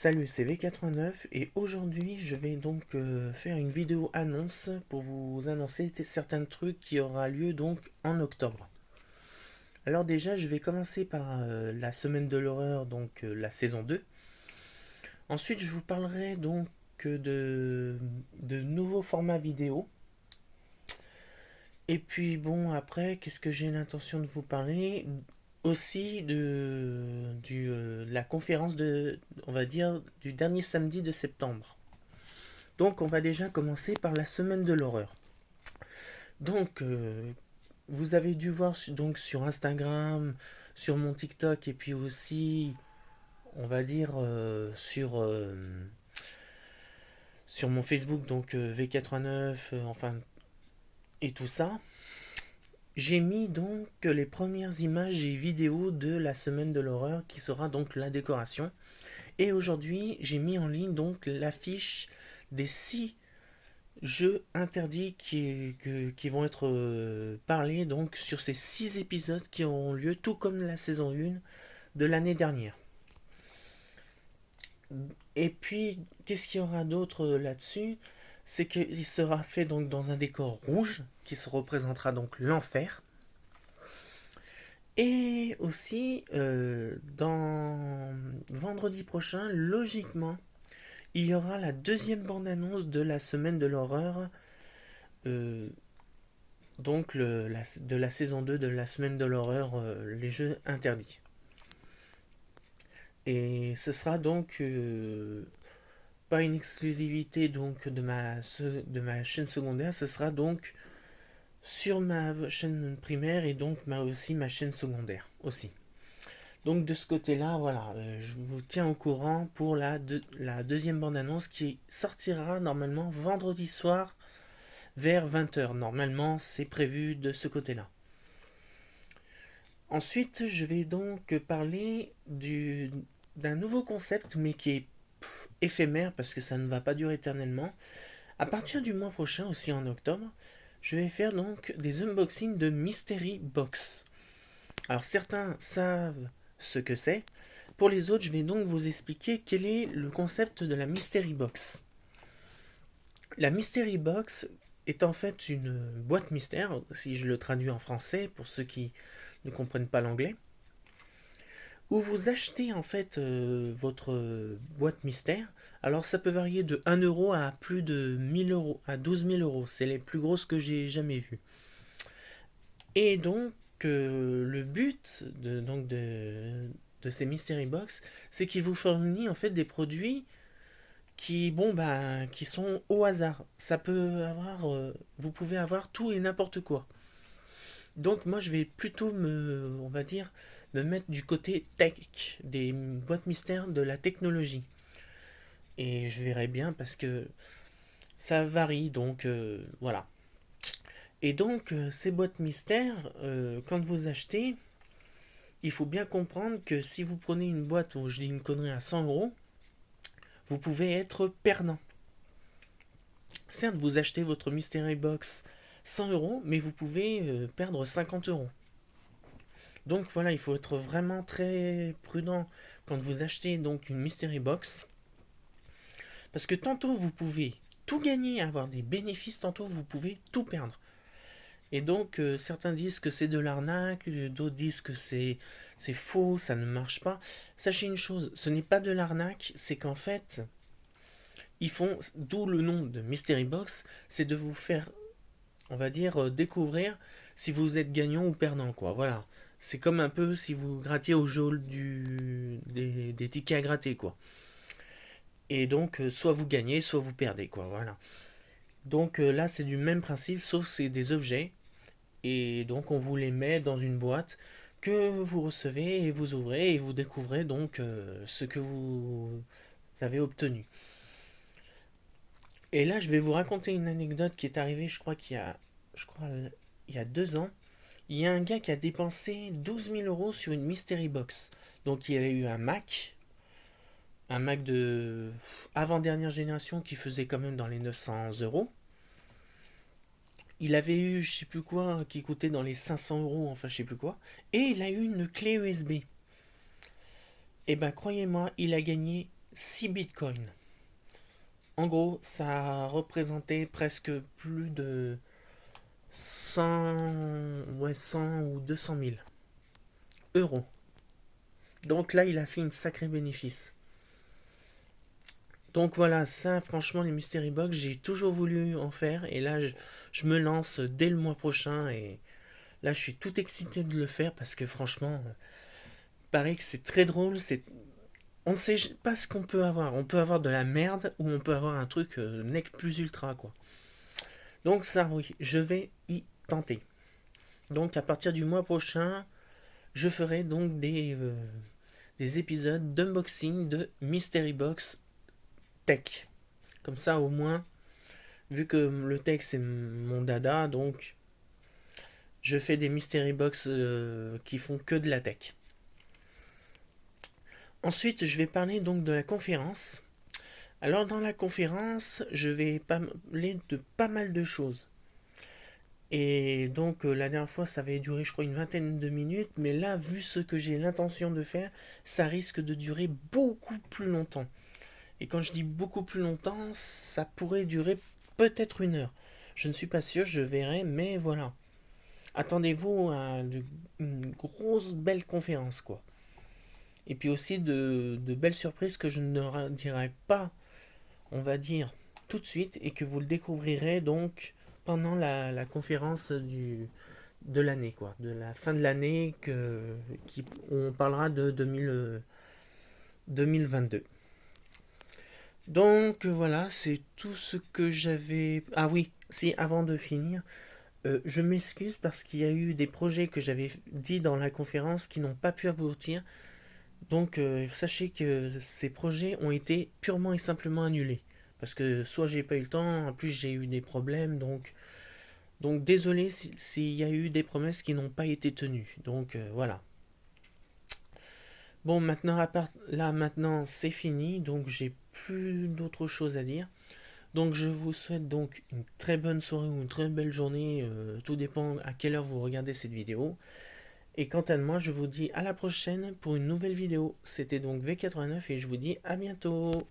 Salut, c'est V89 et aujourd'hui je vais donc faire une vidéo annonce pour vous annoncer certains trucs qui aura lieu donc en octobre. Alors déjà je vais commencer par la semaine de l'horreur, donc la saison 2. Ensuite je vous parlerai donc de nouveaux formats vidéo. Et puis bon après qu'est-ce que j'ai l'intention de vous parler aussi de la conférence on va dire, du dernier samedi de septembre. Donc on va déjà commencer par la semaine de l'horreur. Donc vous avez dû voir donc sur Instagram, sur mon TikTok et puis aussi on va dire sur mon Facebook donc V89 enfin et tout ça. J'ai mis donc les premières images et vidéos de la semaine de l'horreur qui sera donc la décoration. Et aujourd'hui j'ai mis en ligne donc l'affiche des 6 jeux interdits qui vont être parlés donc sur ces 6 épisodes qui auront lieu tout comme la saison 1 de l'année dernière. Et puis qu'est-ce qu'il y aura d'autre là-dessus? C'est qu'il sera fait donc dans un décor rouge qui se représentera donc l'enfer. Et aussi dans vendredi prochain, logiquement, il y aura la deuxième bande-annonce de la semaine de l'horreur, euh, donc de la saison 2 de la semaine de l'horreur, les jeux interdits. Et ce sera donc pas une exclusivité donc de ma chaîne secondaire, ce sera donc sur ma chaîne primaire et donc aussi ma chaîne secondaire aussi. Donc de ce côté-là, voilà, je vous tiens au courant pour la deuxième bande-annonce qui sortira normalement vendredi soir vers 20h. Normalement, c'est prévu de ce côté-là. Ensuite, je vais donc parler d'un nouveau concept, mais qui est éphémère parce que ça ne va pas durer éternellement. À partir du mois prochain, aussi en octobre, je vais faire donc des unboxings de Mystery Box. Alors certains savent ce que c'est. Pour les autres, je vais donc vous expliquer quel est le concept de la Mystery Box. La Mystery Box est en fait une boîte mystère, si je le traduis en français pour ceux qui ne comprennent pas l'anglais, où vous achetez en fait votre boîte mystère. Alors ça peut varier de 1 euro à plus de 1000 euros, à 12 000 euros. C'est les plus grosses que j'ai jamais vues. Et donc le but de ces Mystery Box, c'est qu'il vous fournit en fait des produits qui sont au hasard. Ça peut avoir, vous pouvez avoir tout et n'importe quoi. Donc moi je vais plutôt on va dire, me mettre du côté tech, des boîtes mystères de la technologie. Et je verrai bien parce que ça varie, donc voilà. Et donc ces boîtes mystères, quand vous achetez, il faut bien comprendre que si vous prenez une boîte, je dis une connerie à 100 euros, vous pouvez être perdant. Certes, vous achetez votre Mystery Box 100 euros, mais vous pouvez perdre 50 euros. Donc voilà, il faut être vraiment très prudent quand vous achetez donc une Mystery Box. Parce que tantôt vous pouvez tout gagner, avoir des bénéfices, tantôt vous pouvez tout perdre. Et donc certains disent que c'est de l'arnaque, d'autres disent que c'est faux, ça ne marche pas. Sachez une chose, ce n'est pas de l'arnaque, c'est qu'en fait, ils font, d'où le nom de Mystery Box, c'est de vous faire, on va dire, découvrir si vous êtes gagnant ou perdant, quoi. Voilà. C'est comme un peu si vous grattiez au jeu des tickets à gratter, quoi. Et donc, soit vous gagnez, soit vous perdez, quoi. Voilà. Donc là, c'est du même principe, sauf c'est des objets. Et donc, on vous les met dans une boîte que vous recevez et vous ouvrez et vous découvrez donc ce que vous avez obtenu. Et là, je vais vous raconter une anecdote qui est arrivée, je crois, il y a 2 ans. Il y a un gars qui a dépensé 12 000 euros sur une Mystery Box. Donc, il avait eu un Mac de avant-dernière génération qui faisait quand même dans les 900 euros. Il avait eu, je sais plus quoi, qui coûtait dans les 500 euros, enfin, je sais plus quoi. Et il a eu une clé USB. Et ben, croyez-moi, il a gagné 6 bitcoins. En gros, ça a représenté presque plus de 100, ouais, 100 ou 200 000 euros. Donc là, il a fait une sacrée bénéfice. Donc voilà, ça, franchement, les Mystery Box, j'ai toujours voulu en faire. Et là, je me lance dès le mois prochain. Et là, je suis tout excité de le faire parce que franchement, il paraît que c'est très drôle. On sait pas ce qu'on peut avoir. On peut avoir de la merde ou on peut avoir un truc nec plus ultra, quoi. Donc ça, oui, je vais y tenter. Donc à partir du mois prochain, je ferai donc des épisodes d'unboxing de Mystery Box Tech. Comme ça, au moins, vu que le tech c'est mon dada, donc je fais des Mystery Box qui font que de la tech. Ensuite, je vais parler donc de la conférence. Alors dans la conférence, je vais parler de pas mal de choses. Et donc la dernière fois, ça avait duré, je crois, une vingtaine de minutes, mais là, vu ce que j'ai l'intention de faire, ça risque de durer beaucoup plus longtemps. Et quand je dis beaucoup plus longtemps, ça pourrait durer peut-être 1 heure. Je ne suis pas sûr, je verrai, mais voilà. Attendez-vous à une grosse belle conférence, quoi. Et puis aussi de belles surprises que je ne dirai pas, on va dire, tout de suite, et que vous le découvrirez donc pendant la conférence de l'année, quoi. De la fin de l'année, on parlera de 2022. Donc voilà, c'est tout ce que j'avais. Ah oui, si, avant de finir, je m'excuse parce qu'il y a eu des projets que j'avais dit dans la conférence qui n'ont pas pu aboutir. Donc sachez que ces projets ont été purement et simplement annulés. Parce que soit j'ai pas eu le temps, en plus j'ai eu des problèmes, donc désolé s'il y a eu des promesses qui n'ont pas été tenues. Donc voilà. Bon, maintenant, là, maintenant, c'est fini, donc j'ai plus d'autres choses à dire. Donc je vous souhaite donc une très bonne soirée ou une très belle journée, tout dépend à quelle heure vous regardez cette vidéo. Et quant à moi, je vous dis à la prochaine pour une nouvelle vidéo. C'était donc V89 et je vous dis à bientôt.